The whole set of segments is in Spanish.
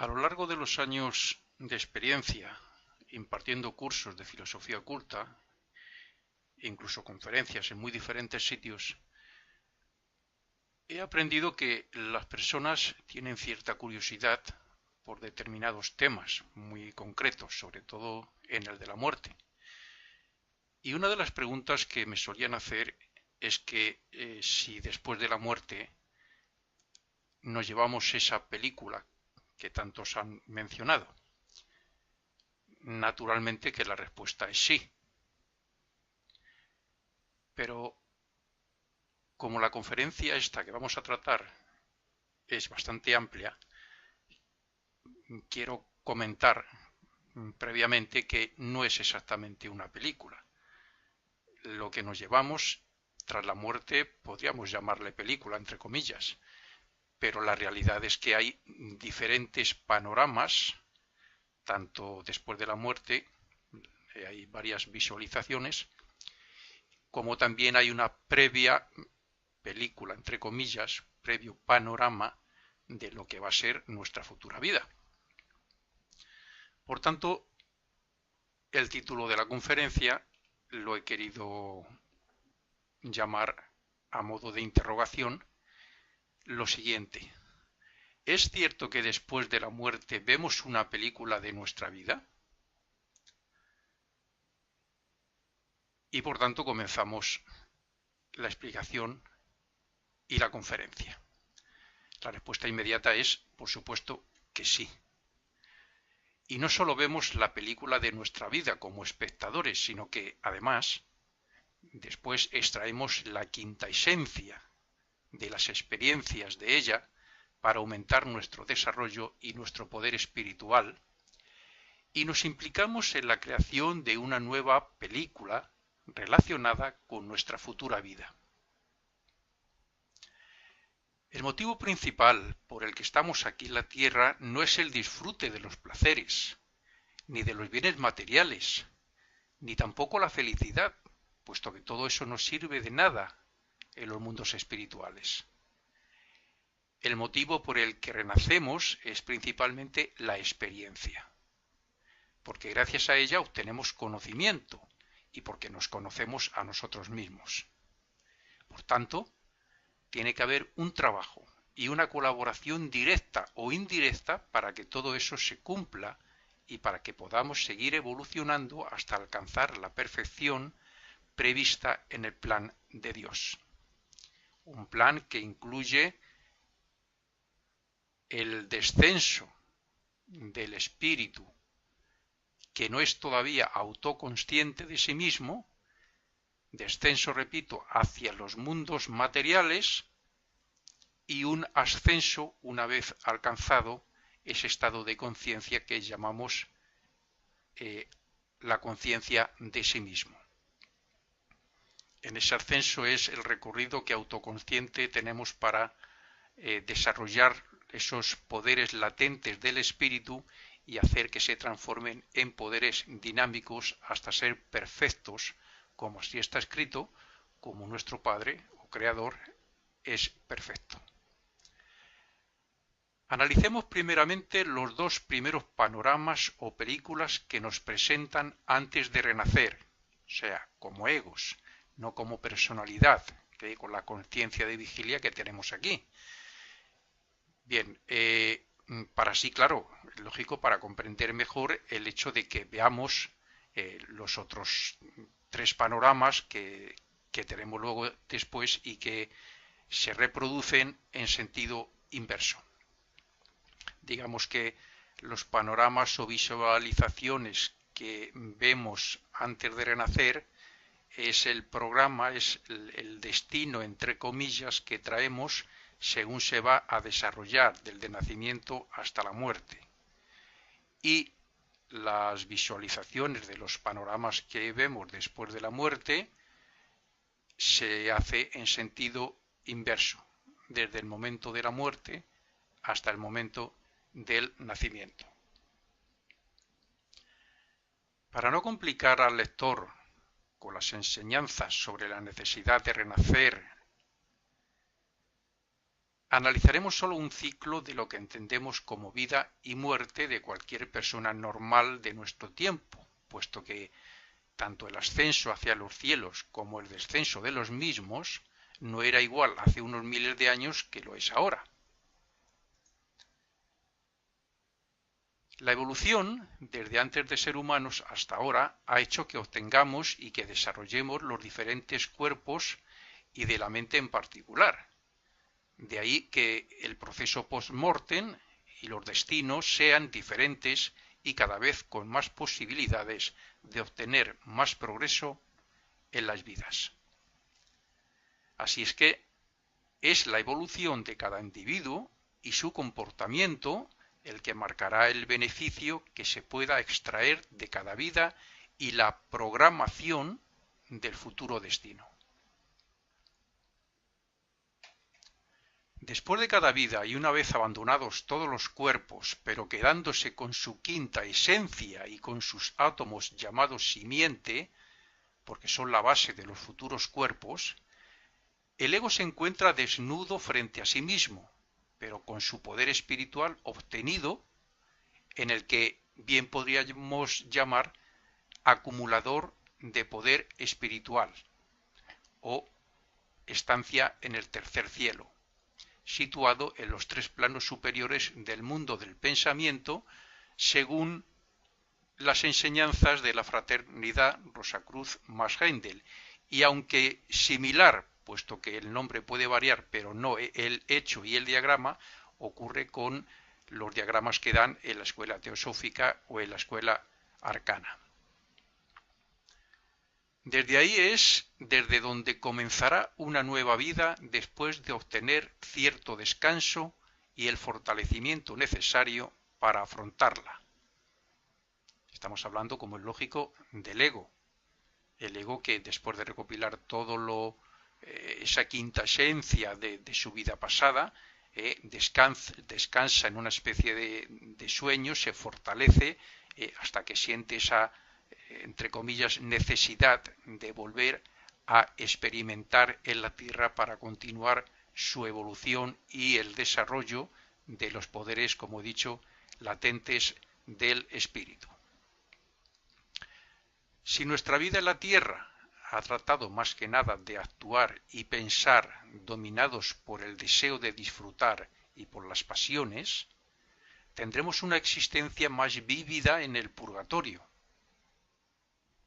A lo largo de los años de experiencia, impartiendo cursos de filosofía oculta, e incluso conferencias en muy diferentes sitios, he aprendido que las personas tienen cierta curiosidad por determinados temas muy concretos, sobre todo en el de la muerte. Y una de las preguntas que me solían hacer es que si después de la muerte nos llevamos esa película que tantos han mencionado. Naturalmente que la respuesta es sí. Pero como la conferencia esta que vamos a tratar es bastante amplia, quiero comentar previamente que no es exactamente una película. Lo que nos llevamos tras la muerte podríamos llamarle película, entre comillas, pero la realidad es que hay diferentes panoramas, tanto después de la muerte, hay varias visualizaciones, como también hay una previa película, entre comillas, previo panorama de lo que va a ser nuestra futura vida. Por tanto, el título de la conferencia lo he querido llamar a modo de interrogación lo siguiente. ¿Es cierto que después de la muerte vemos una película de nuestra vida? Y por tanto comenzamos la explicación y la conferencia. La respuesta inmediata es, por supuesto, que sí. Y no solo vemos la película de nuestra vida como espectadores, sino que, además, después extraemos la quinta esencia de las experiencias de ella para aumentar nuestro desarrollo y nuestro poder espiritual, y nos implicamos en la creación de una nueva película relacionada con nuestra futura vida. El motivo principal por el que estamos aquí en la Tierra no es el disfrute de los placeres, ni de los bienes materiales, ni tampoco la felicidad, puesto que todo eso no sirve de nada en los mundos espirituales. El motivo por el que renacemos es principalmente la experiencia, porque gracias a ella obtenemos conocimiento y porque nos conocemos a nosotros mismos. Por tanto, tiene que haber un trabajo y una colaboración directa o indirecta para que todo eso se cumpla y para que podamos seguir evolucionando hasta alcanzar la perfección prevista en el plan de Dios. Un plan que incluye el descenso del espíritu que no es todavía autoconsciente de sí mismo, descenso, repito, hacia los mundos materiales y un ascenso una vez alcanzado ese estado de conciencia que llamamos la conciencia de sí mismo. En ese ascenso es el recorrido que autoconsciente tenemos para desarrollar esos poderes latentes del espíritu y hacer que se transformen en poderes dinámicos hasta ser perfectos, como así está escrito, como nuestro Padre o Creador es perfecto. Analicemos primeramente los dos primeros panoramas o películas que nos presentan antes de renacer, o sea, como egos, no como personalidad, con la conciencia de vigilia que tenemos aquí. Bien, para así, claro, es lógico, para comprender mejor el hecho de que veamos los otros tres panoramas que tenemos luego después y que se reproducen en sentido inverso. Digamos que los panoramas o visualizaciones que vemos antes de renacer es el programa, es el destino, entre comillas, que traemos según se va a desarrollar desde el nacimiento hasta la muerte. Y las visualizaciones de los panoramas que vemos después de la muerte se hace en sentido inverso, desde el momento de la muerte hasta el momento del nacimiento. Para no complicar al lector con las enseñanzas sobre la necesidad de renacer Analizaremos solo un ciclo de lo que entendemos como vida y muerte de cualquier persona normal de nuestro tiempo, puesto que tanto el ascenso hacia los cielos como el descenso de los mismos no era igual hace unos miles de años que lo es ahora. La evolución, desde antes de ser humanos hasta ahora, ha hecho que obtengamos y que desarrollemos los diferentes cuerpos y de la mente en particular. De ahí que el proceso post-mortem y los destinos sean diferentes y cada vez con más posibilidades de obtener más progreso en las vidas. Así es que es la evolución de cada individuo y su comportamiento el que marcará el beneficio que se pueda extraer de cada vida y la programación del futuro destino. Después de cada vida y una vez abandonados todos los cuerpos, pero quedándose con su quinta esencia y con sus átomos llamados simiente, porque son la base de los futuros cuerpos, el ego se encuentra desnudo frente a sí mismo, pero con su poder espiritual obtenido, en el que bien podríamos llamar acumulador de poder espiritual o estancia en el tercer cielo, situado en los tres planos superiores del mundo del pensamiento, según las enseñanzas de la fraternidad Rosacruz más Heindel, y aunque similar, puesto que el nombre puede variar, pero no el hecho y el diagrama, ocurre con los diagramas que dan en la escuela teosófica o en la escuela arcana. Desde ahí es desde donde comenzará una nueva vida después de obtener cierto descanso y el fortalecimiento necesario para afrontarla. Estamos hablando, como es lógico, del ego. El ego que después de recopilar todo esa quinta esencia de su vida pasada, descansa en una especie de sueño, se fortalece hasta que siente esa, entre comillas, necesidad de volver a experimentar en la Tierra para continuar su evolución y el desarrollo de los poderes, como he dicho, latentes del espíritu. Si nuestra vida en la Tierra ha tratado más que nada de actuar y pensar dominados por el deseo de disfrutar y por las pasiones, tendremos una existencia más vívida en el purgatorio,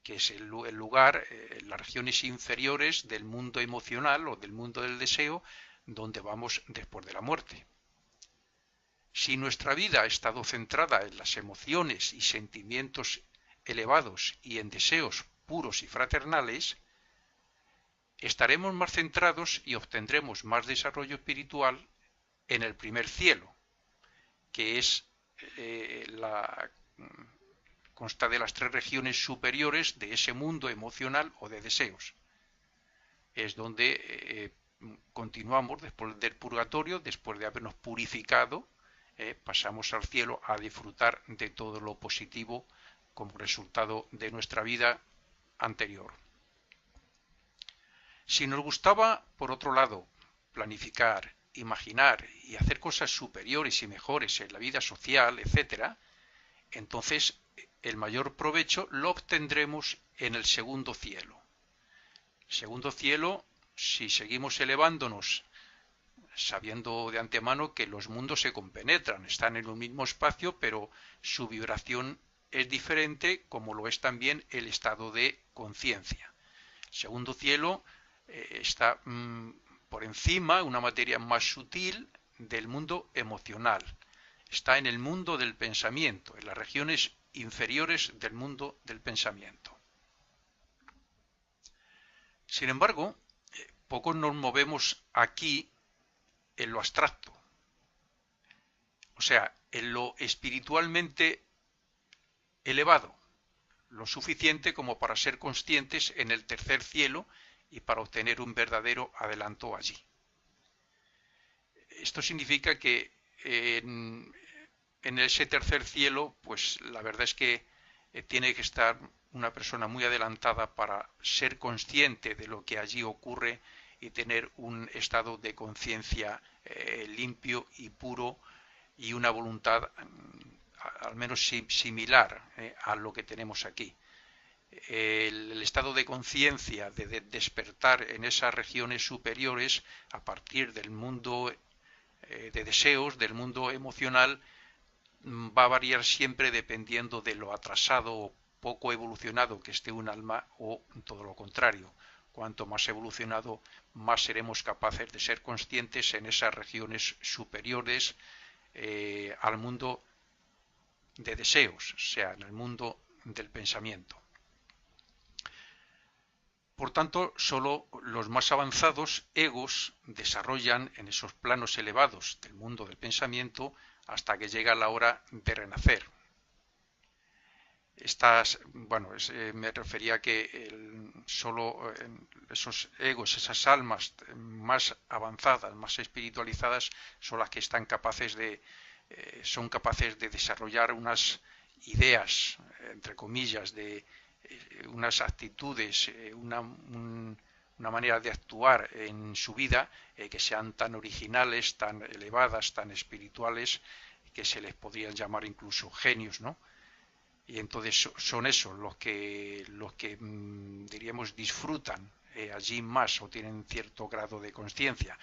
que es el lugar, las regiones inferiores del mundo emocional o del mundo del deseo, donde vamos después de la muerte. Si nuestra vida ha estado centrada en las emociones y sentimientos elevados y en deseos puros y fraternales, estaremos más centrados y obtendremos más desarrollo espiritual en el primer cielo, que es consta de las tres regiones superiores de ese mundo emocional o de deseos. Es donde continuamos después del purgatorio, después de habernos purificado, pasamos al cielo a disfrutar de todo lo positivo como resultado de nuestra vida anterior. Si nos gustaba, por otro lado, planificar, imaginar y hacer cosas superiores y mejores en la vida social, etc., entonces el mayor provecho lo obtendremos en el segundo cielo. El segundo cielo, si seguimos elevándonos, sabiendo de antemano que los mundos se compenetran, están en un mismo espacio, pero su vibración es diferente, como lo es también el estado de conciencia. El segundo cielo está por encima, una materia más sutil del mundo emocional. Está en el mundo del pensamiento, en las regiones inferiores del mundo del pensamiento. Sin embargo, pocos nos movemos aquí en lo abstracto, o sea, en lo espiritualmente elevado, lo suficiente como para ser conscientes en el tercer cielo y para obtener un verdadero adelanto allí. Esto significa que en ese tercer cielo, pues la verdad es que tiene que estar una persona muy adelantada para ser consciente de lo que allí ocurre y tener un estado de conciencia limpio y puro y una voluntad al menos similar a lo que tenemos aquí. El estado de conciencia de despertar en esas regiones superiores a partir del mundo de deseos, del mundo emocional, va a variar siempre dependiendo de lo atrasado o poco evolucionado que esté un alma o todo lo contrario. Cuanto más evolucionado, más seremos capaces de ser conscientes en esas regiones superiores al mundo de deseos, o sea, en el mundo del pensamiento. Por tanto, solo los más avanzados egos desarrollan en esos planos elevados del mundo del pensamiento hasta que llega la hora de renacer. Me refería a que solo esos egos, esas almas más avanzadas, más espiritualizadas, son las que están son capaces de desarrollar unas ideas, entre comillas, de unas actitudes, una manera de actuar en su vida que sean tan originales, tan elevadas, tan espirituales, que se les podrían llamar incluso genios, ¿no? Y entonces son esos los que diríamos disfrutan allí más o tienen cierto grado de conciencia.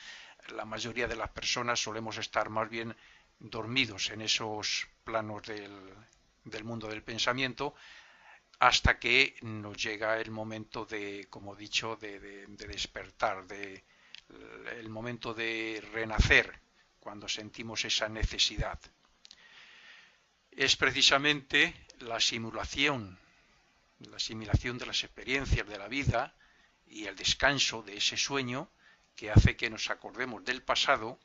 La mayoría de las personas solemos estar más bien dormidos en esos planos del mundo del pensamiento hasta que nos llega el momento de, como he dicho, de despertar, el momento de renacer, cuando sentimos esa necesidad. Es precisamente la asimilación de las experiencias de la vida y el descanso de ese sueño que hace que nos acordemos del pasado,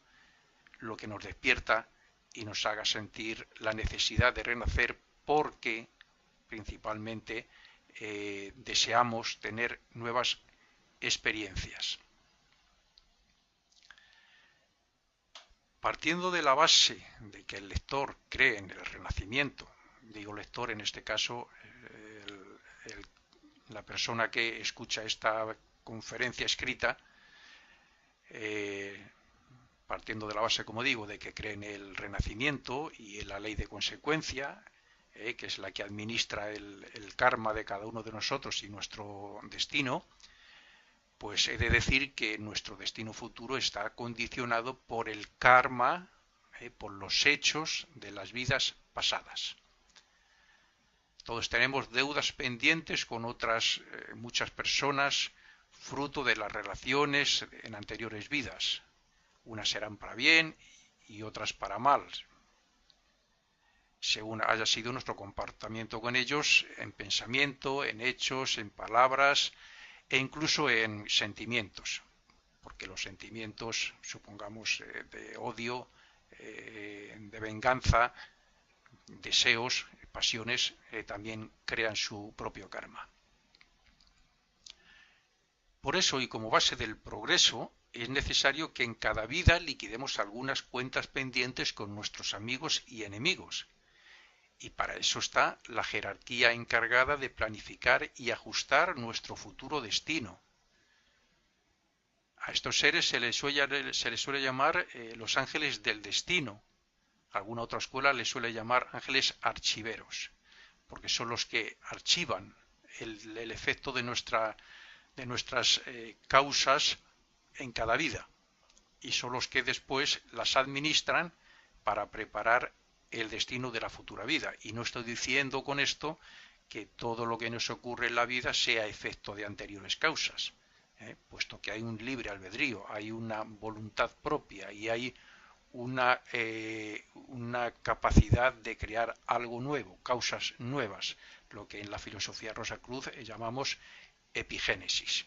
lo que nos despierta y nos haga sentir la necesidad de renacer porque principalmente deseamos tener nuevas experiencias. Partiendo de la base de que el lector cree en el renacimiento, digo lector en este caso, la persona que escucha esta conferencia escrita, partiendo de la base, como digo, de que cree en el renacimiento y en la ley de consecuencia, que es la que administra el karma de cada uno de nosotros y nuestro destino, pues he de decir que nuestro destino futuro está condicionado por el karma, por los hechos de las vidas pasadas. Todos tenemos deudas pendientes con otras muchas personas, fruto de las relaciones en anteriores vidas. Unas serán para bien y otras para mal, según haya sido nuestro comportamiento con ellos en pensamiento, en hechos, en palabras e incluso en sentimientos, porque los sentimientos, supongamos, de odio, de venganza, deseos, pasiones, también crean su propio karma. Por eso, y como base del progreso, es necesario que en cada vida liquidemos algunas cuentas pendientes con nuestros amigos y enemigos. Y para eso está la jerarquía encargada de planificar y ajustar nuestro futuro destino. A estos seres se les suele llamar los ángeles del destino. Alguna otra escuela les suele llamar ángeles archiveros, porque son los que archivan el efecto de nuestras causas en cada vida y son los que después las administran para preparar el destino de la futura vida. Y no estoy diciendo con esto que todo lo que nos ocurre en la vida sea efecto de anteriores causas, puesto que hay un libre albedrío, hay una voluntad propia y hay una capacidad de crear algo nuevo, causas nuevas, lo que en la filosofía Rosacruz llamamos epigénesis.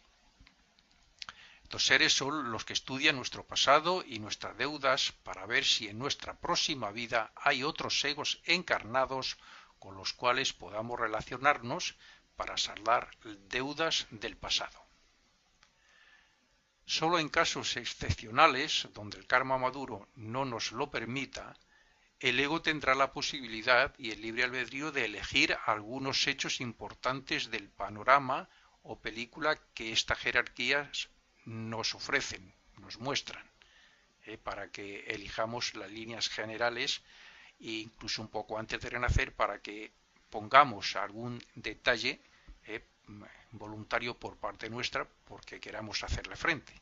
Estos seres son los que estudian nuestro pasado y nuestras deudas para ver si en nuestra próxima vida hay otros egos encarnados con los cuales podamos relacionarnos para saldar deudas del pasado. Solo en casos excepcionales, donde el karma maduro no nos lo permita, el ego tendrá la posibilidad y el libre albedrío de elegir algunos hechos importantes del panorama o película que esta jerarquía nos ofrecen, nos muestran, para que elijamos las líneas generales e incluso un poco antes de renacer para que pongamos algún detalle voluntario por parte nuestra porque queramos hacerle frente.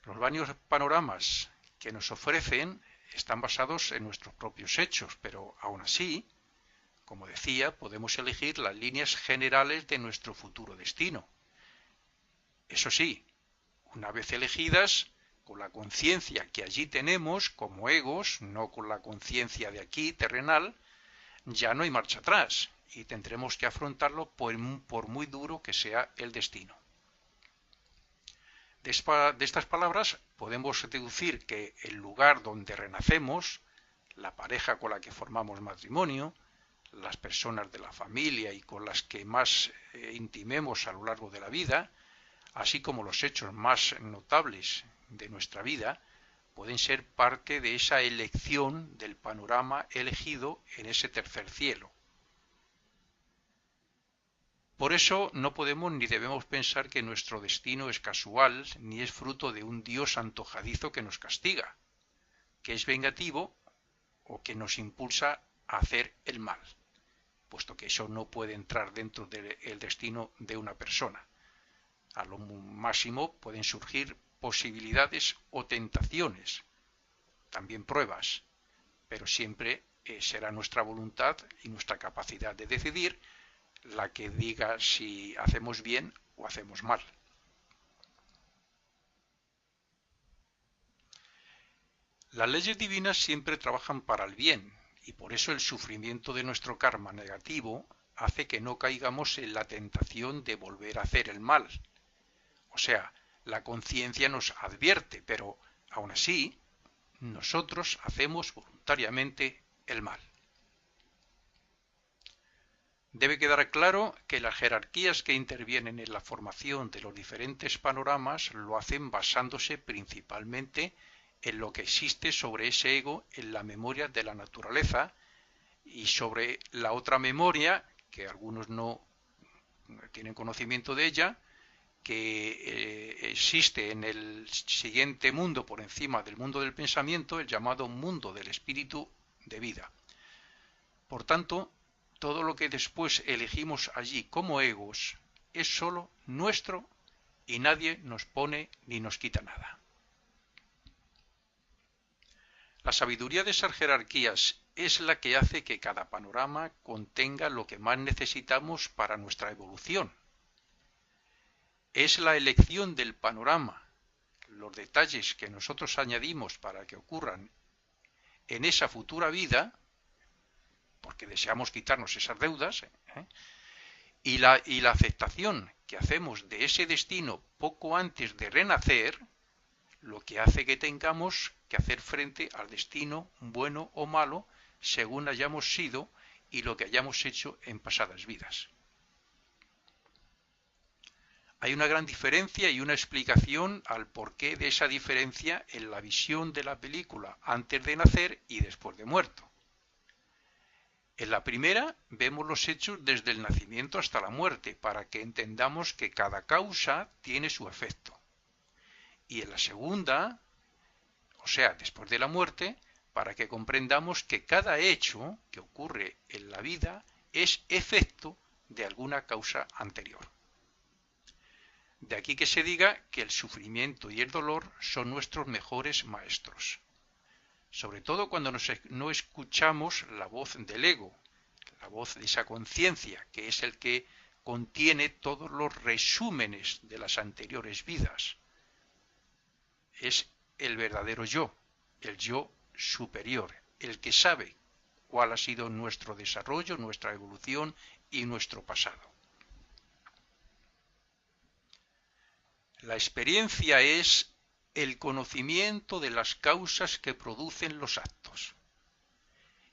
Los varios panoramas que nos ofrecen están basados en nuestros propios hechos, pero aún así, como decía, podemos elegir las líneas generales de nuestro futuro destino. Eso sí, una vez elegidas, con la conciencia que allí tenemos como egos, no con la conciencia de aquí, terrenal, ya no hay marcha atrás y tendremos que afrontarlo por muy duro que sea el destino. De estas palabras podemos deducir que el lugar donde renacemos, la pareja con la que formamos matrimonio, las personas de la familia y con las que más intimemos a lo largo de la vida, así como los hechos más notables de nuestra vida, pueden ser parte de esa elección del panorama elegido en ese tercer cielo. Por eso no podemos ni debemos pensar que nuestro destino es casual ni es fruto de un Dios antojadizo que nos castiga, que es vengativo o que nos impulsa a hacer el mal, puesto que eso no puede entrar dentro del destino de una persona. A lo máximo pueden surgir posibilidades o tentaciones, también pruebas, pero siempre será nuestra voluntad y nuestra capacidad de decidir la que diga si hacemos bien o hacemos mal. Las leyes divinas siempre trabajan para el bien y por eso el sufrimiento de nuestro karma negativo hace que no caigamos en la tentación de volver a hacer el mal. O sea, la conciencia nos advierte, pero aún así nosotros hacemos voluntariamente el mal. Debe quedar claro que las jerarquías que intervienen en la formación de los diferentes panoramas lo hacen basándose principalmente en lo que existe sobre ese ego en la memoria de la naturaleza y sobre la otra memoria, que algunos no tienen conocimiento de ella, que existe en el siguiente mundo por encima del mundo del pensamiento, el llamado mundo del espíritu de vida. Por tanto, todo lo que después elegimos allí como egos es sólo nuestro y nadie nos pone ni nos quita nada. La sabiduría de esas jerarquías es la que hace que cada panorama contenga lo que más necesitamos para nuestra evolución. Es la elección del panorama, los detalles que nosotros añadimos para que ocurran en esa futura vida, porque deseamos quitarnos esas deudas, y la aceptación que hacemos de ese destino poco antes de renacer, lo que hace que tengamos que hacer frente al destino, bueno o malo, según hayamos sido y lo que hayamos hecho en pasadas vidas. Hay una gran diferencia y una explicación al porqué de esa diferencia en la visión de la película antes de nacer y después de muerto. En la primera vemos los hechos desde el nacimiento hasta la muerte para que entendamos que cada causa tiene su efecto. Y en la segunda, o sea, después de la muerte, para que comprendamos que cada hecho que ocurre en la vida es efecto de alguna causa anterior. De aquí que se diga que el sufrimiento y el dolor son nuestros mejores maestros. Sobre todo cuando no escuchamos la voz del ego, la voz de esa conciencia, que es el que contiene todos los resúmenes de las anteriores vidas. Es el verdadero yo, el yo superior, el que sabe cuál ha sido nuestro desarrollo, nuestra evolución y nuestro pasado. La experiencia es el conocimiento de las causas que producen los actos.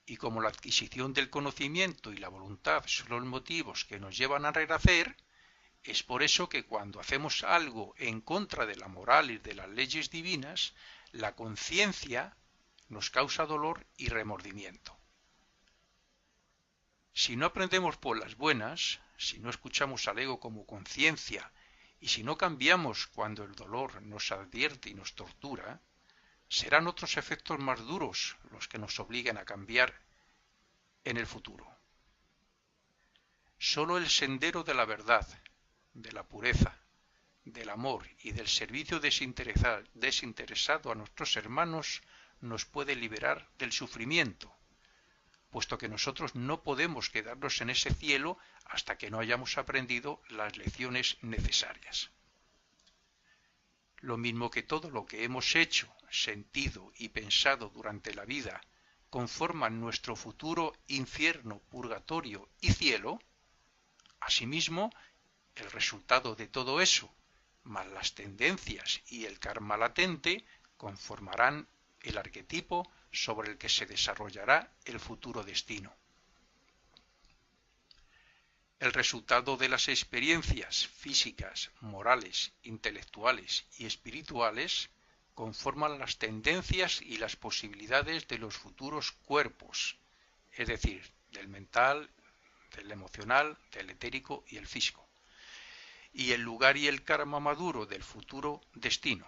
Y como la adquisición del conocimiento y la voluntad son los motivos que nos llevan a renacer, es por eso que cuando hacemos algo en contra de la moral y de las leyes divinas, la conciencia nos causa dolor y remordimiento. Si no aprendemos por las buenas, si no escuchamos al ego como conciencia Y si no cambiamos cuando el dolor nos advierte y nos tortura, serán otros efectos más duros los que nos obliguen a cambiar en el futuro. Solo el sendero de la verdad, de la pureza, del amor y del servicio desinteresado a nuestros hermanos nos puede liberar del sufrimiento, puesto que nosotros no podemos quedarnos en ese cielo hasta que no hayamos aprendido las lecciones necesarias. Lo mismo que todo lo que hemos hecho, sentido y pensado durante la vida conforman nuestro futuro infierno, purgatorio y cielo, asimismo, el resultado de todo eso, más las tendencias y el karma latente, conformarán el arquetipo sobre el que se desarrollará el futuro destino. El resultado de las experiencias físicas, morales, intelectuales y espirituales conforman las tendencias y las posibilidades de los futuros cuerpos, es decir, del mental, del emocional, del etérico y el físico, y el lugar y el karma maduro del futuro destino.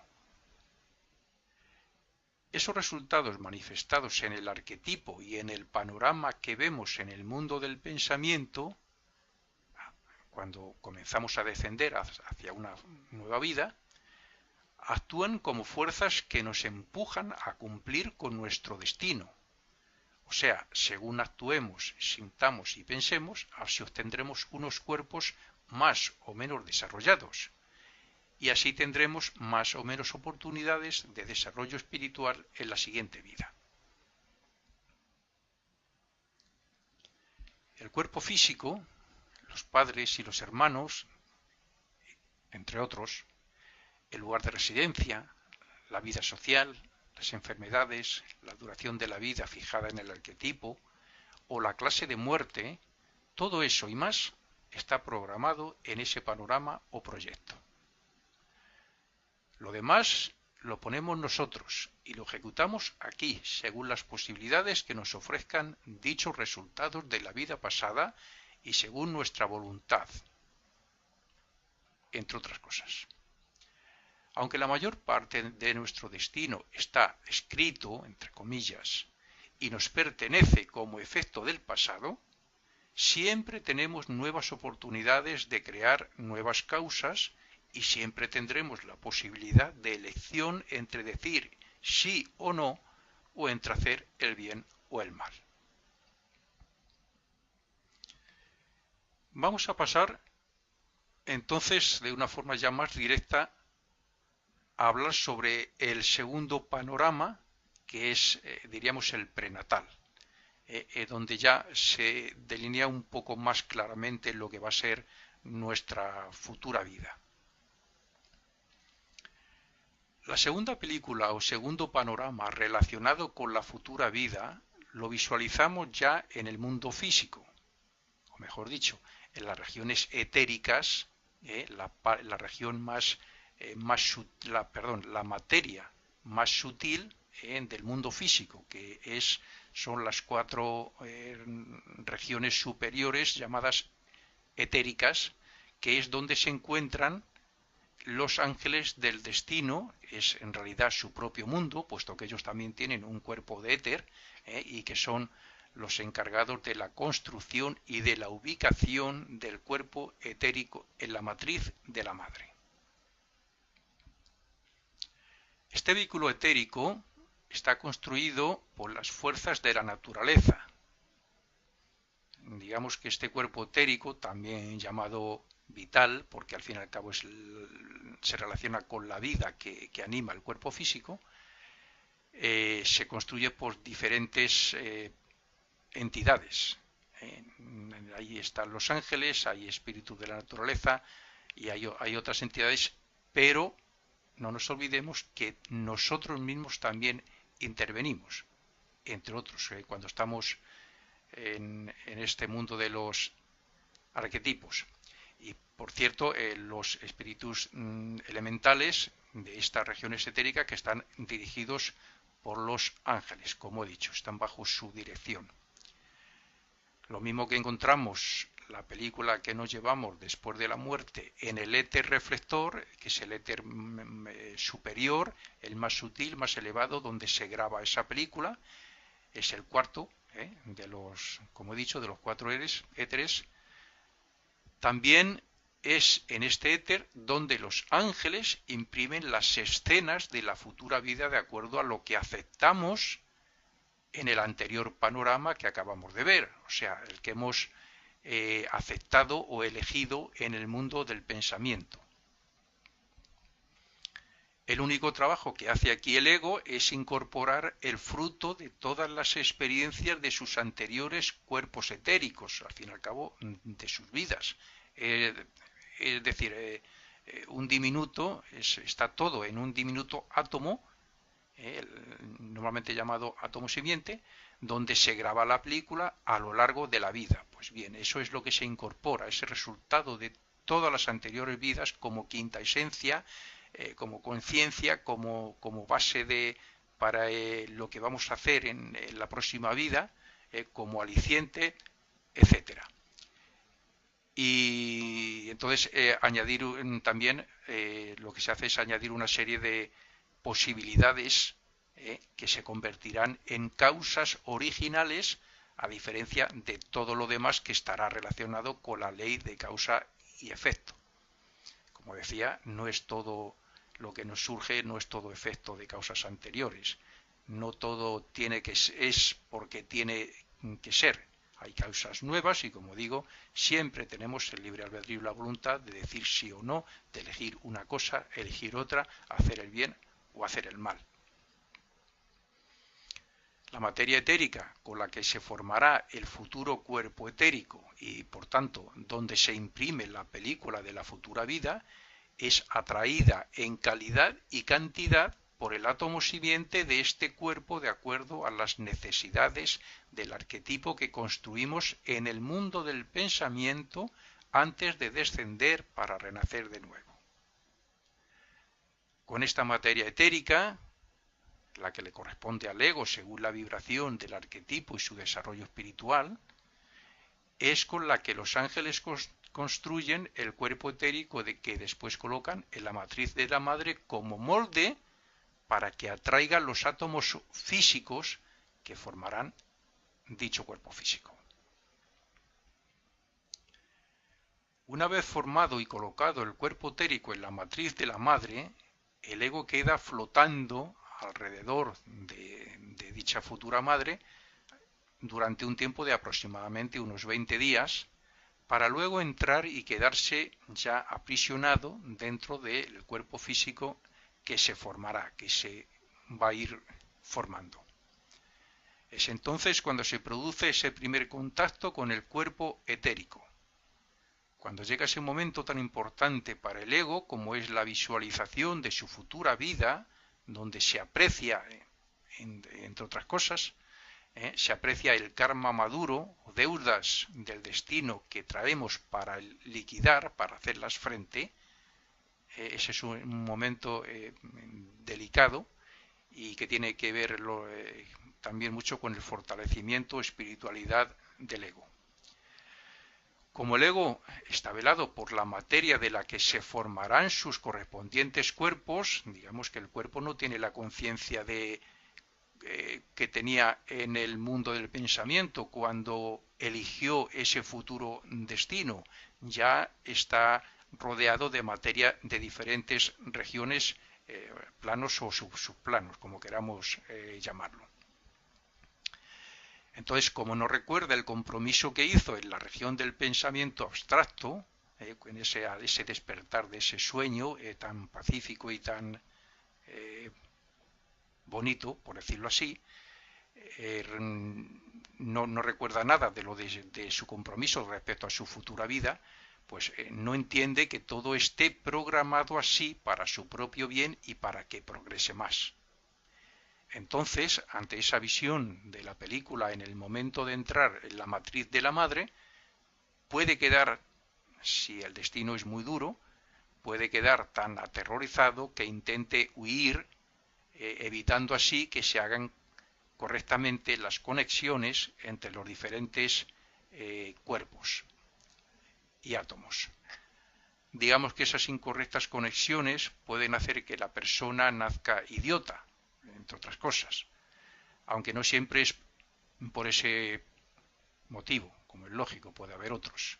Esos resultados manifestados en el arquetipo y en el panorama que vemos en el mundo del pensamiento, cuando comenzamos a descender hacia una nueva vida, actúan como fuerzas que nos empujan a cumplir con nuestro destino. O sea, según actuemos, sintamos y pensemos, así obtendremos unos cuerpos más o menos desarrollados, y así tendremos más o menos oportunidades de desarrollo espiritual en la siguiente vida. El cuerpo físico, los padres y los hermanos, entre otros, el lugar de residencia, la vida social, las enfermedades, la duración de la vida fijada en el arquetipo o la clase de muerte, todo eso y más está programado en ese panorama o proyecto. Lo demás lo ponemos nosotros y lo ejecutamos aquí, según las posibilidades que nos ofrezcan dichos resultados de la vida pasada y según nuestra voluntad, entre otras cosas. Aunque la mayor parte de nuestro destino está escrito, entre comillas, y nos pertenece como efecto del pasado, siempre tenemos nuevas oportunidades de crear nuevas causas y siempre tendremos la posibilidad de elección entre decir sí o no, o entre hacer el bien o el mal. Vamos a pasar entonces de una forma ya más directa a hablar sobre el segundo panorama, que es, diríamos, el prenatal, donde ya se delinea un poco más claramente lo que va a ser nuestra futura vida. La segunda película o segundo panorama relacionado con la futura vida lo visualizamos ya en el mundo físico, o mejor dicho, en las regiones etéricas, la región la materia más sutil del mundo físico, que son las 4 regiones superiores llamadas etéricas, que es donde se encuentran los ángeles del destino. Es en realidad su propio mundo, puesto que ellos también tienen un cuerpo de éter, y que son los encargados de la construcción y de la ubicación del cuerpo etérico en la matriz de la madre. Este vehículo etérico está construido por las fuerzas de la naturaleza. Digamos que este cuerpo etérico, también llamado vital, porque al fin y al cabo se relaciona con la vida que anima el cuerpo físico, se construye por diferentes entidades. Ahí están los ángeles, hay espíritus de la naturaleza y hay otras entidades, pero no nos olvidemos que nosotros mismos también intervenimos, entre otros, cuando estamos en este mundo de los arquetipos. Y por cierto, los espíritus elementales de estas regiones etéricas que están dirigidos por los ángeles, como he dicho, están bajo su dirección. Lo mismo que encontramos la película que nos llevamos después de la muerte en el éter reflector, que es el éter superior, el más sutil, más elevado, donde se graba esa película, es el cuarto de los, como he dicho, de los cuatro éteres. También es en este éter donde los ángeles imprimen las escenas de la futura vida de acuerdo a lo que aceptamos en el anterior panorama que acabamos de ver, o sea, el que hemos aceptado o elegido en el mundo del pensamiento. El único trabajo que hace aquí el ego es incorporar el fruto de todas las experiencias de sus anteriores cuerpos etéricos, al fin y al cabo, de sus vidas. Es decir, un diminuto, está todo en un diminuto átomo, normalmente llamado átomo simiente, donde se graba la película a lo largo de la vida. Pues bien, eso es lo que se incorpora, ese resultado de todas las anteriores vidas como quinta esencia, como conciencia, como base para lo que vamos a hacer en la próxima vida, como aliciente, etcétera. Y entonces añadir también lo que se hace es añadir una serie de posibilidades que se convertirán en causas originales, a diferencia de todo lo demás que estará relacionado con la ley de causa y efecto. Como decía, no es todo lo que nos surge, no es todo efecto de causas anteriores. No todo tiene que es porque tiene que ser. Hay causas nuevas y, como digo, siempre tenemos el libre albedrío y la voluntad de decir sí o no, de elegir una cosa, elegir otra, hacer el bien o hacer el mal. La materia etérica con la que se formará el futuro cuerpo etérico y, por tanto, donde se imprime la película de la futura vida, es atraída en calidad y cantidad por el átomo simiente de este cuerpo de acuerdo a las necesidades del arquetipo que construimos en el mundo del pensamiento antes de descender para renacer de nuevo. Con esta materia etérica, la que le corresponde al ego según la vibración del arquetipo y su desarrollo espiritual, es con la que los ángeles construyen el cuerpo etérico de que después colocan en la matriz de la madre como molde para que atraiga los átomos físicos que formarán dicho cuerpo físico. Una vez formado y colocado el cuerpo etérico en la matriz de la madre, el ego queda flotando alrededor de dicha futura madre durante un tiempo de aproximadamente unos 20 días, para luego entrar y quedarse ya aprisionado dentro del cuerpo físico que se formará, que se va a ir formando. Es entonces cuando se produce ese primer contacto con el cuerpo etérico. Cuando llega ese momento tan importante para el ego como es la visualización de su futura vida, donde se aprecia, entre otras cosas, se aprecia el karma maduro o deudas del destino que traemos para liquidar, para hacerlas frente. Ese es un momento delicado y que tiene que ver también mucho con el fortalecimiento, espiritualidad del ego. Como el ego está velado por la materia de la que se formarán sus correspondientes cuerpos, digamos que el cuerpo no tiene la conciencia que tenía en el mundo del pensamiento cuando eligió ese futuro destino, ya está rodeado de materia de diferentes regiones, planos o subplanos, como queramos llamarlo. Entonces, como no recuerda el compromiso que hizo en la región del pensamiento abstracto, en ese despertar de ese sueño tan pacífico y tan bonito, por decirlo así, no recuerda nada de su compromiso respecto a su futura vida, pues no entiende que todo esté programado así para su propio bien y para que progrese más. Entonces, ante esa visión de la película en el momento de entrar en la matriz de la madre, puede quedar, si el destino es muy duro, puede quedar tan aterrorizado que intente huir, evitando así que se hagan correctamente las conexiones entre los diferentes cuerpos y átomos. Digamos que esas incorrectas conexiones pueden hacer que la persona nazca idiota, entre otras cosas, aunque no siempre es por ese motivo, como es lógico, puede haber otros.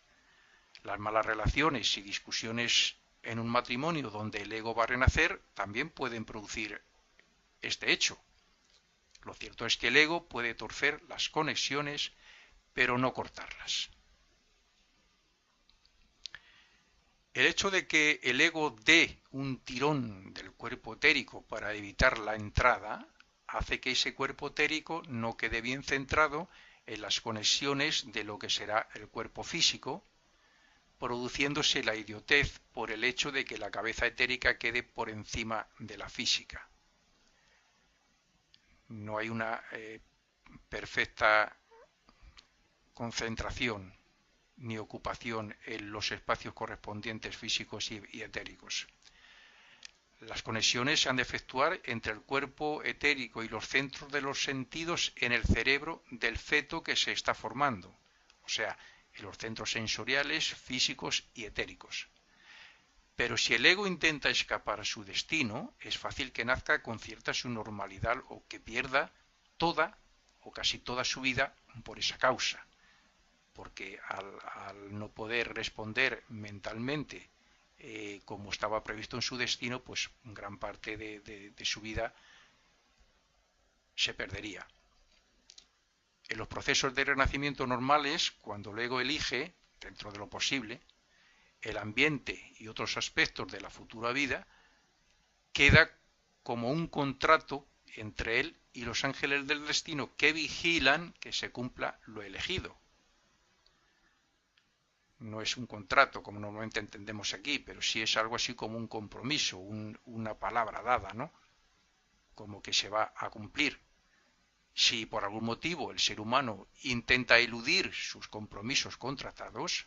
Las malas relaciones y discusiones en un matrimonio donde el ego va a renacer también pueden producir este hecho. Lo cierto es que el ego puede torcer las conexiones, pero no cortarlas. El hecho de que el ego dé un tirón del cuerpo etérico para evitar la entrada hace que ese cuerpo etérico no quede bien centrado en las conexiones de lo que será el cuerpo físico, produciéndose la idiotez por el hecho de que la cabeza etérica quede por encima de la física. No hay una perfecta concentración ni ocupación en los espacios correspondientes físicos y etéricos. Las conexiones se han de efectuar entre el cuerpo etérico y los centros de los sentidos en el cerebro del feto que se está formando, o sea, en los centros sensoriales, físicos y etéricos. Pero si el ego intenta escapar a su destino, es fácil que nazca con cierta subnormalidad o que pierda toda o casi toda su vida por esa causa, porque al no poder responder mentalmente como estaba previsto en su destino, pues gran parte de su vida se perdería. En los procesos de renacimiento normales, cuando el ego elige, dentro de lo posible, el ambiente y otros aspectos de la futura vida, queda como un contrato entre él y los ángeles del destino que vigilan que se cumpla lo elegido. No es un contrato como normalmente entendemos aquí, pero sí es algo así como un compromiso, una palabra dada, ¿no? Como que se va a cumplir. Si por algún motivo el ser humano intenta eludir sus compromisos contratados,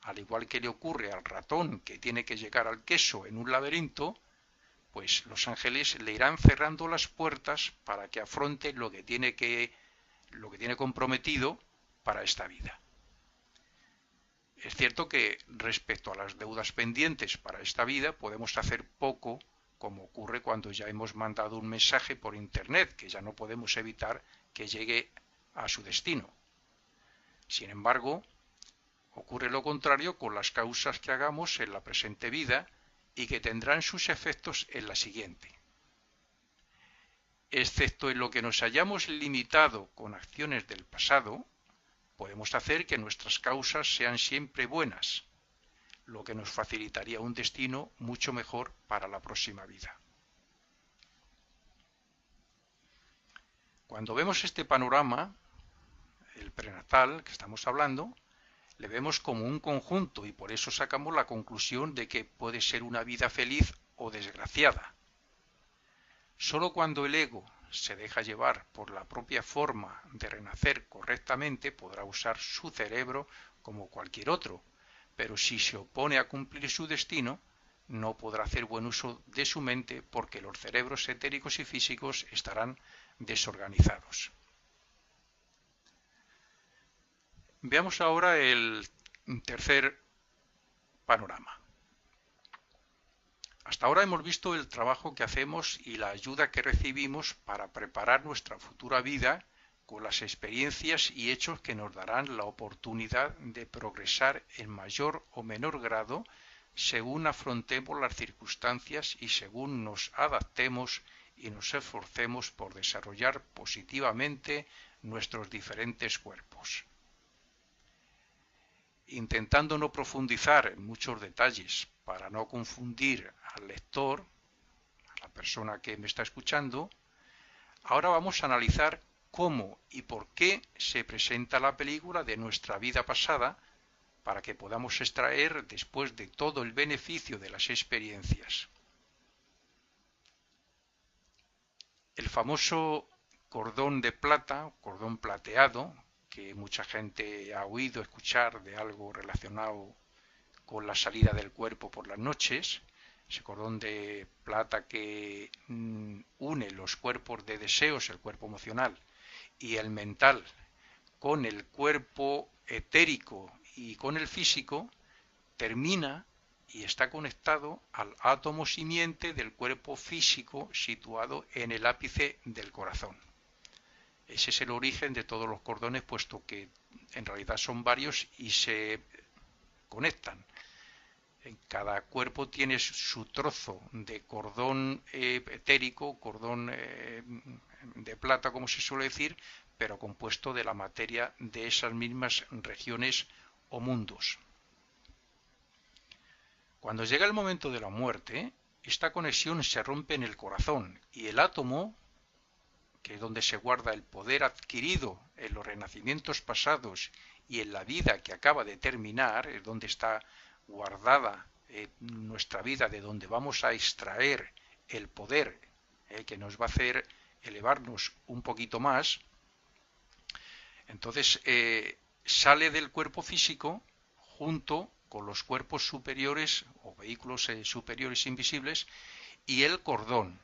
al igual que le ocurre al ratón que tiene que llegar al queso en un laberinto, pues los ángeles le irán cerrando las puertas para que afronte lo que tiene comprometido para esta vida. Es cierto que respecto a las deudas pendientes para esta vida podemos hacer poco, como ocurre cuando ya hemos mandado un mensaje por internet, que ya no podemos evitar que llegue a su destino. Sin embargo, ocurre lo contrario con las causas que hagamos en la presente vida y que tendrán sus efectos en la siguiente. Excepto en lo que nos hayamos limitado con acciones del pasado, podemos hacer que nuestras causas sean siempre buenas, lo que nos facilitaría un destino mucho mejor para la próxima vida. Cuando vemos este panorama, el prenatal que estamos hablando, le vemos como un conjunto y por eso sacamos la conclusión de que puede ser una vida feliz o desgraciada. Solo cuando el ego se deja llevar por la propia forma de renacer correctamente podrá usar su cerebro como cualquier otro, pero si se opone a cumplir su destino, no podrá hacer buen uso de su mente porque los cerebros etéricos y físicos estarán desorganizados. Veamos ahora el tercer panorama. Hasta ahora hemos visto el trabajo que hacemos y la ayuda que recibimos para preparar nuestra futura vida con las experiencias y hechos que nos darán la oportunidad de progresar en mayor o menor grado según afrontemos las circunstancias y según nos adaptemos y nos esforcemos por desarrollar positivamente nuestros diferentes cuerpos. Intentando no profundizar en muchos detalles para no confundir al lector, a la persona que me está escuchando, ahora vamos a analizar cómo y por qué se presenta la película de nuestra vida pasada para que podamos extraer después de todo el beneficio de las experiencias. El famoso cordón de plata, cordón plateado, que mucha gente ha oído escuchar de algo relacionado con la salida del cuerpo por las noches, ese cordón de plata que une los cuerpos de deseos, el cuerpo emocional y el mental, con el cuerpo etérico y con el físico termina y está conectado al átomo simiente del cuerpo físico situado en el ápice del corazón. Ese es el origen de todos los cordones, puesto que en realidad son varios y se conectan. En cada cuerpo tiene su trozo de cordón etérico, cordón de plata, como se suele decir, pero compuesto de la materia de esas mismas regiones o mundos. Cuando llega el momento de la muerte, esta conexión se rompe en el corazón y el átomo, que es donde se guarda el poder adquirido en los renacimientos pasados y en la vida que acaba de terminar, es donde está guardada nuestra vida, de donde vamos a extraer el poder que nos va a hacer elevarnos un poquito más. Entonces sale del cuerpo físico junto con los cuerpos superiores o vehículos superiores invisibles y el cordón.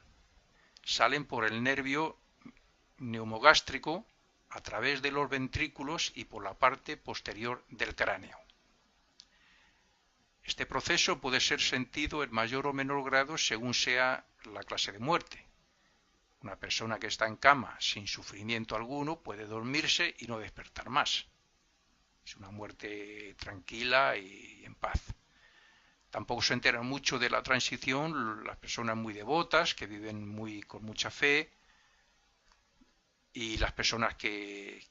Salen por el nervio neumogástrico a través de los ventrículos y por la parte posterior del cráneo. Este proceso puede ser sentido en mayor o menor grado según sea la clase de muerte. Una persona que está en cama sin sufrimiento alguno puede dormirse y no despertar más. Es una muerte tranquila y en paz. Tampoco se enteran mucho de la transición las personas muy devotas, que viven con mucha fe, y las personas que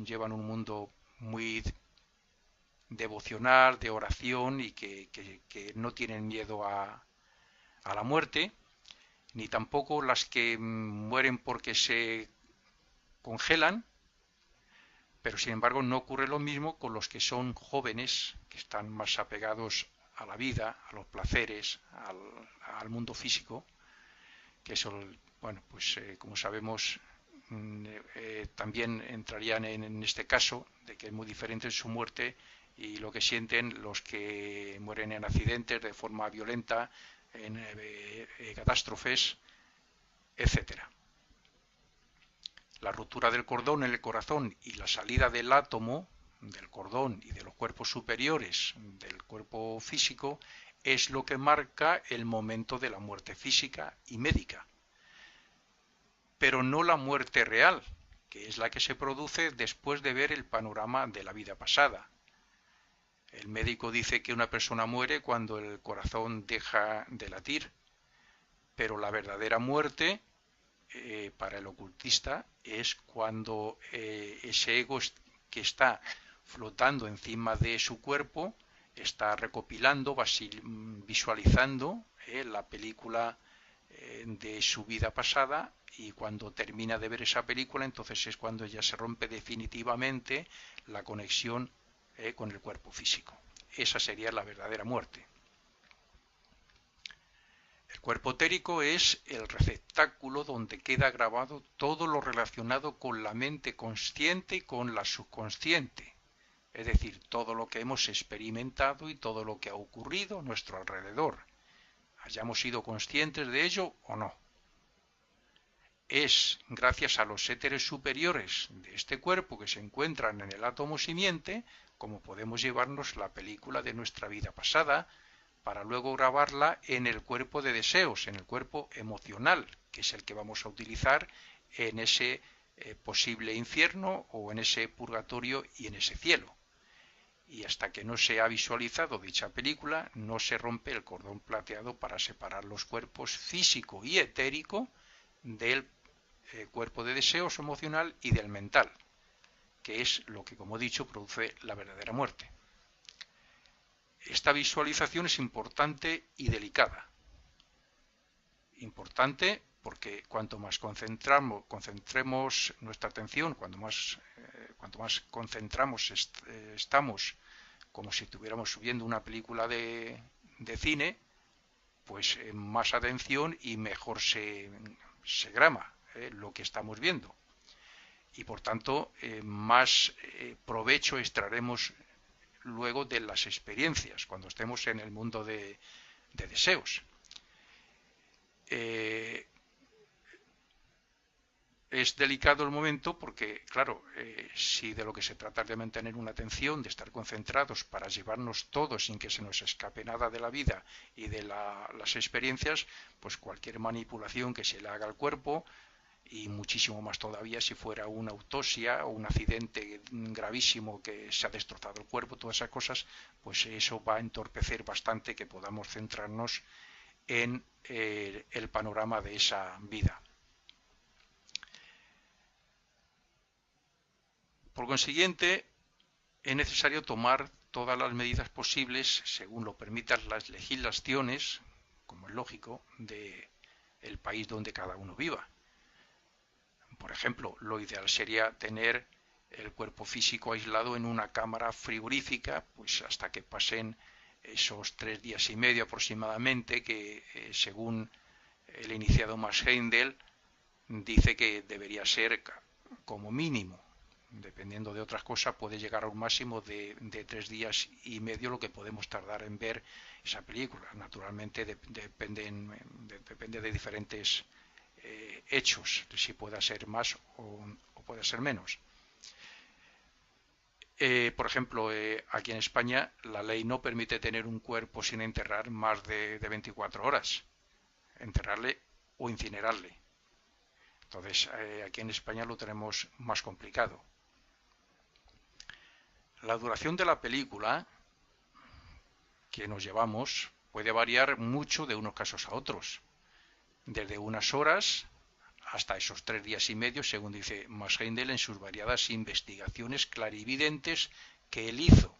llevan un mundo muy devocional, de oración y que no tienen miedo a la muerte, ni tampoco las que mueren porque se congelan, pero sin embargo no ocurre lo mismo con los que son jóvenes, que están más apegados a la vida, a los placeres, al mundo físico, que eso, como sabemos, también entrarían en este caso, de que es muy diferente su muerte y lo que sienten los que mueren en accidentes de forma violenta, en catástrofes, etcétera. La ruptura del cordón en el corazón y la salida del átomo, del cordón y de los cuerpos superiores del cuerpo físico es lo que marca el momento de la muerte física y médica. Pero no la muerte real, que es la que se produce después de ver el panorama de la vida pasada. El médico dice que una persona muere cuando el corazón deja de latir, pero la verdadera muerte para el ocultista es cuando ese ego que está flotando encima de su cuerpo está recopilando, visualizando la película de su vida pasada, y cuando termina de ver esa película entonces es cuando ya se rompe definitivamente la conexión con el cuerpo físico. Esa sería la verdadera muerte. El cuerpo etérico es el receptáculo donde queda grabado todo lo relacionado con la mente consciente y con la subconsciente, es decir, todo lo que hemos experimentado y todo lo que ha ocurrido a nuestro alrededor, hayamos sido conscientes de ello o no. Es gracias a los éteres superiores de este cuerpo que se encuentran en el átomo simiente como podemos llevarnos la película de nuestra vida pasada, para luego grabarla en el cuerpo de deseos, en el cuerpo emocional, que es el que vamos a utilizar en ese posible infierno o en ese purgatorio y en ese cielo. Y hasta que no se ha visualizado dicha película, no se rompe el cordón plateado para separar los cuerpos físico y etérico del cuerpo de deseos emocional y del mental, que es lo que, como he dicho, produce la verdadera muerte. Esta visualización es importante y delicada. Importante porque cuanto más concentremos nuestra atención, cuanto más concentramos estamos como si estuviéramos viendo una película de cine, pues más atención y mejor se grama lo que estamos viendo. Y por tanto más provecho extraeremos luego de las experiencias cuando estemos en el mundo de deseos. es delicado el momento porque, claro, si de lo que se trata es de mantener una atención, de estar concentrados para llevarnos todo sin que se nos escape nada de la vida y de las experiencias, pues cualquier manipulación que se le haga al cuerpo, y muchísimo más todavía si fuera una autopsia o un accidente gravísimo que se ha destrozado el cuerpo, todas esas cosas, pues eso va a entorpecer bastante que podamos centrarnos en el panorama de esa vida. Por consiguiente, es necesario tomar todas las medidas posibles, según lo permitan las legislaciones, como es lógico, del país donde cada uno viva. Por ejemplo, lo ideal sería tener el cuerpo físico aislado en una cámara frigorífica, pues hasta que pasen esos 3 días y medio aproximadamente, que según el iniciado Max Heindel dice que debería ser como mínimo. Dependiendo de otras cosas, puede llegar a un máximo de 3 días y medio lo que podemos tardar en ver esa película. Naturalmente depende de diferentes hechos, si pueda ser más o puede ser menos. Por ejemplo, aquí en España la ley no permite tener un cuerpo sin enterrar más de 24 horas, enterrarle o incinerarle. Entonces, aquí en España lo tenemos más complicado. La duración de la película que nos llevamos puede variar mucho de unos casos a otros, desde unas horas hasta esos 3 días y medio, según dice Max Heindel en sus variadas investigaciones clarividentes que él hizo.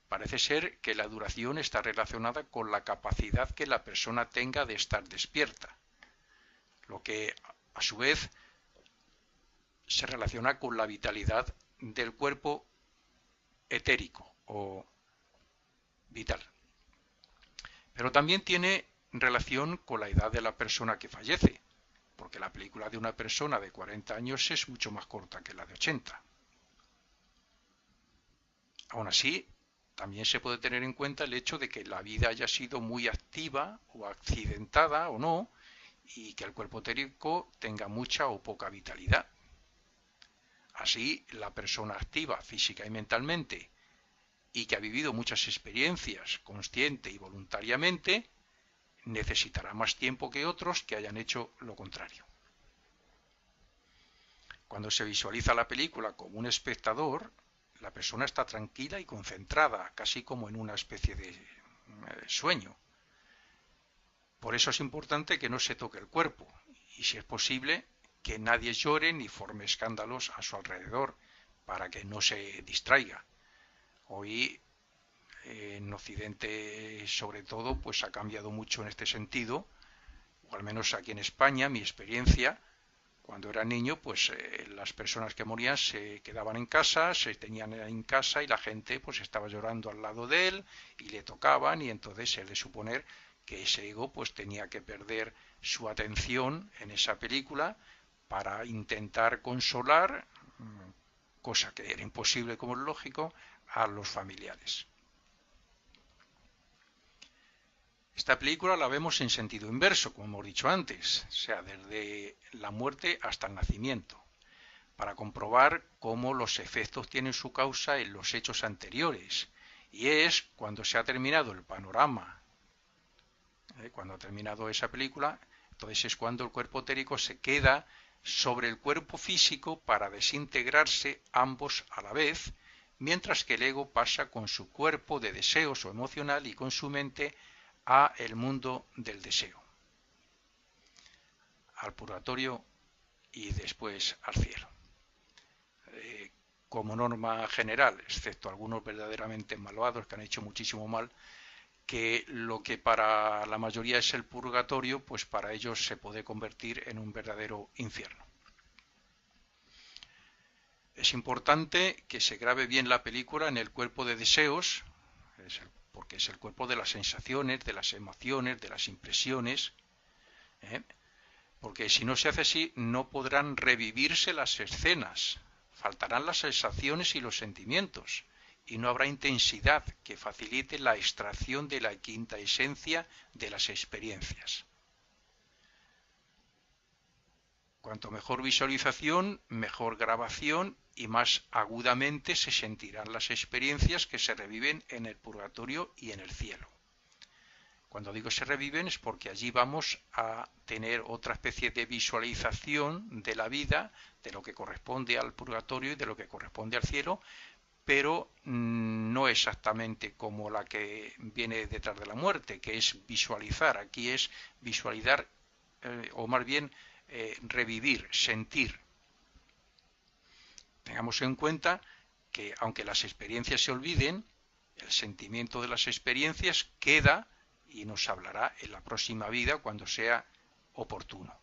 Parece ser que la duración está relacionada con la capacidad que la persona tenga de estar despierta, lo que a su vez se relaciona con la vitalidad del cuerpo etérico o vital. Pero también tiene relación con la edad de la persona que fallece, porque la película de una persona de 40 años es mucho más corta que la de 80. Aún así, también se puede tener en cuenta el hecho de que la vida haya sido muy activa o accidentada o no, y que el cuerpo etérico tenga mucha o poca vitalidad. Así, la persona activa física y mentalmente y que ha vivido muchas experiencias consciente y voluntariamente, necesitará más tiempo que otros que hayan hecho lo contrario. Cuando se visualiza la película como un espectador, la persona está tranquila y concentrada, casi como en una especie de sueño. Por eso es importante que no se toque el cuerpo y, si es posible, que nadie llore ni forme escándalos a su alrededor para que no se distraiga. Hoy en Occidente, sobre todo, pues ha cambiado mucho en este sentido, o al menos aquí en España, mi experiencia, cuando era niño, pues las personas que morían se quedaban en casa, se tenían en casa y la gente pues estaba llorando al lado de él y le tocaban, y entonces se ha de suponer que ese ego pues tenía que perder su atención en esa película para intentar consolar, cosa que era imposible como es lógico, a los familiares. Esta película la vemos en sentido inverso, como hemos dicho antes, o sea, desde la muerte hasta el nacimiento, para comprobar cómo los efectos tienen su causa en los hechos anteriores. Y es cuando se ha terminado el panorama, cuando ha terminado esa película, entonces es cuando el cuerpo etérico se queda sobre el cuerpo físico para desintegrarse ambos a la vez, mientras que el ego pasa con su cuerpo de deseos o emocional y con su mente a el mundo del deseo, al purgatorio y después al cielo. Como norma general, excepto algunos verdaderamente malvados que han hecho muchísimo mal, que lo que para la mayoría es el purgatorio, pues para ellos se puede convertir en un verdadero infierno. Es importante que se grabe bien la película en el cuerpo de deseos, porque es el cuerpo de las sensaciones, de las emociones, de las impresiones, porque si no se hace así no podrán revivirse las escenas, faltarán las sensaciones y los sentimientos, y no habrá intensidad que facilite la extracción de la quinta esencia de las experiencias. Cuanto mejor visualización, mejor grabación y más agudamente se sentirán las experiencias que se reviven en el purgatorio y en el cielo. Cuando digo se reviven es porque allí vamos a tener otra especie de visualización de la vida, de lo que corresponde al purgatorio y de lo que corresponde al cielo, pero no exactamente como la que viene detrás de la muerte, que es visualizar. Aquí es visualizar, o más bien revivir, sentir. Tengamos en cuenta que aunque las experiencias se olviden, el sentimiento de las experiencias queda y nos hablará en la próxima vida cuando sea oportuno.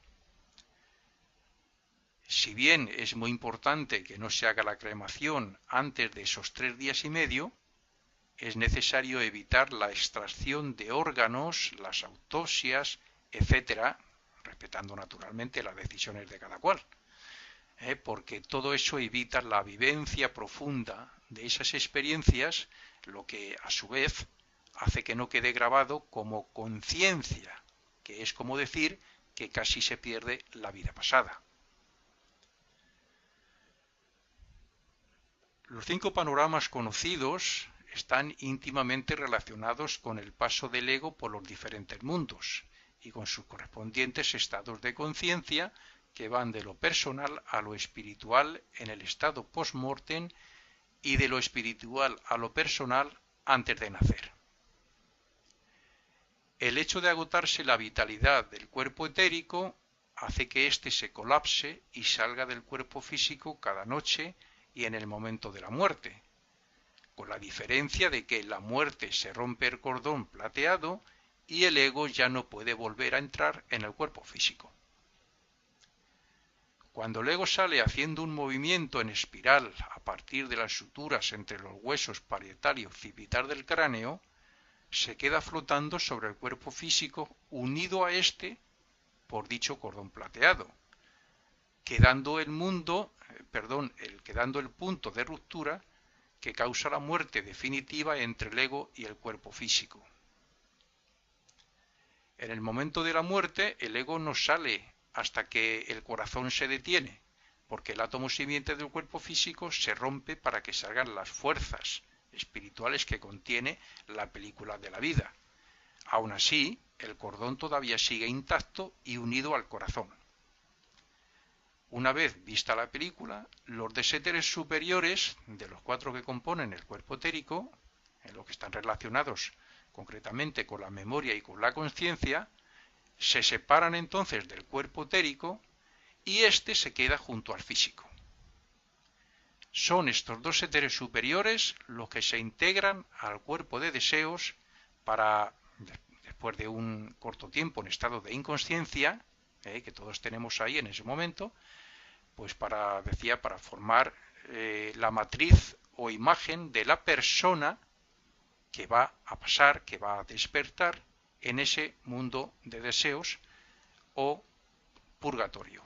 Si bien es muy importante que no se haga la cremación antes de esos 3 días y medio, es necesario evitar la extracción de órganos, las autopsias, etcétera, respetando naturalmente las decisiones de cada cual, porque todo eso evita la vivencia profunda de esas experiencias, lo que a su vez hace que no quede grabado como conciencia, que es como decir que casi se pierde la vida pasada. Los 5 panoramas conocidos están íntimamente relacionados con el paso del ego por los diferentes mundos y con sus correspondientes estados de conciencia que van de lo personal a lo espiritual en el estado post-mortem y de lo espiritual a lo personal antes de nacer. El hecho de agotarse la vitalidad del cuerpo etérico hace que éste se colapse y salga del cuerpo físico cada noche y en el momento de la muerte, con la diferencia de que en la muerte se rompe el cordón plateado y el ego ya no puede volver a entrar en el cuerpo físico. Cuando el ego sale haciendo un movimiento en espiral a partir de las suturas entre los huesos parietal y occipital del cráneo, se queda flotando sobre el cuerpo físico unido a este por dicho cordón plateado, quedando el punto de ruptura que causa la muerte definitiva entre el ego y el cuerpo físico. En el momento de la muerte, el ego no sale hasta que el corazón se detiene, porque el átomo simiente del cuerpo físico se rompe para que salgan las fuerzas espirituales que contiene la película de la vida. Aún así, el cordón todavía sigue intacto y unido al corazón. Una vez vista la película, los éteres superiores, de los 4 que componen el cuerpo etérico, en lo que están relacionados concretamente con la memoria y con la conciencia, se separan entonces del cuerpo etérico y éste se queda junto al físico. Son estos 2 éteres superiores los que se integran al cuerpo de deseos para, después de un corto tiempo en estado de inconsciencia, que todos tenemos ahí en ese momento, pues para formar la matriz o imagen de la persona que va a pasar, que va a despertar en ese mundo de deseos o purgatorio.